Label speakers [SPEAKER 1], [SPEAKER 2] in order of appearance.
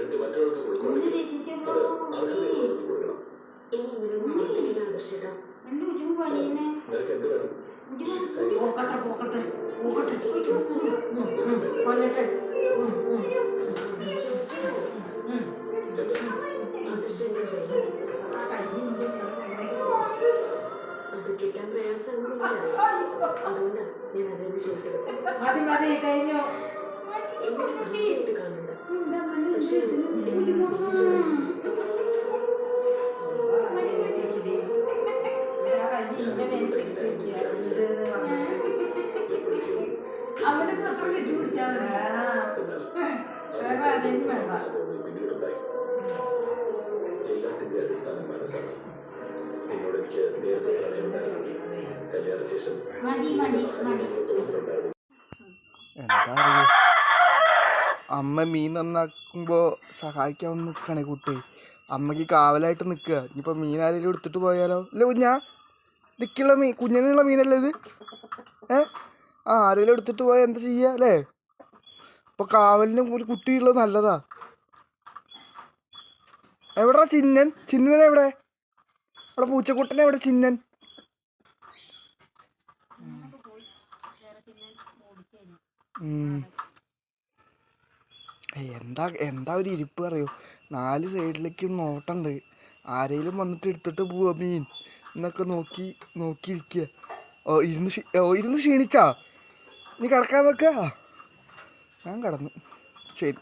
[SPEAKER 1] എടുത്ത് മറ്റൊരാൾക്ക് കൊടുക്കുകയാണെങ്കിൽ അത് അർഹതയുള്ളവർക്ക് കൊടുക്കണം.
[SPEAKER 2] ഇനി ഇങ്ങനെയൊന്നും ആവർത്തിക്കില്ല ആദർശേട്ടാ.
[SPEAKER 1] നിനക്ക് എന്ത് വേണം?
[SPEAKER 2] അത് കിട്ടാൻ പ്രയാസമാണെന്ന് എനിക്കറിയാം. അതുകൊണ്ടാ ഞാൻ അതിനെ ചോദിച്ചത്. എന്നെ ഭാഗ്യമായിട്ട് കാണണ്ട. പക്ഷേ എനിക്ക് സ്നേഹിച്ചു
[SPEAKER 1] എല്ലാത്തിന്റെ അടിസ്ഥാനം മനസ്സാണ്. നിന്നോട് എനിക്ക് നേരത്തെ പ്രണയമുണ്ടായിരുന്നു. കല്യാണ ശേഷം തോന്നലുണ്ടായിരുന്നു.
[SPEAKER 3] എന്താ അറിയ അമ്മ മീൻ നന്നാക്കുമ്പോൾ സഹായിക്കാൻ നിൽക്കണേ കുട്ടി. അമ്മയ്ക്ക് കാവലായിട്ട് നിൽക്കുക. ഇനിയിപ്പോൾ മീൻ ആരെങ്കിലും എടുത്തിട്ട് പോയാലോ? അല്ല കുഞ്ഞാ, ഇതിക്കുള്ള മീൻ, കുഞ്ഞിനുള്ള മീനല്ലേ ഇത്? ആരെങ്കിലും എടുത്തിട്ട് പോയാൽ എന്താ ചെയ്യുക അല്ലേ? ഇപ്പോൾ കാവലിന് ഒരു കുട്ടിയുള്ളത് നല്ലതാ. എവിടെടാ ചിന്നൻ? ചിന്നൻ എവിടെ? അവിടെ പൂച്ചക്കുട്ടൻ എവിടെ? ചിന്നൻ എന്താ ഒരു ഇരിപ്പ് അറിയോ? 4 സൈഡിലേക്കും നോട്ടുണ്ട്. ആരെങ്കിലും വന്നിട്ട് എടുത്തിട്ട് പോവാ മീൻ എന്നൊക്കെ നോക്കിയിരിക്കുക. ഇരുന്ന് ക്ഷീണിച്ചാ? നീ കിടക്കാൻ വെക്കുക? ഞാൻ കിടന്നു. ശരി.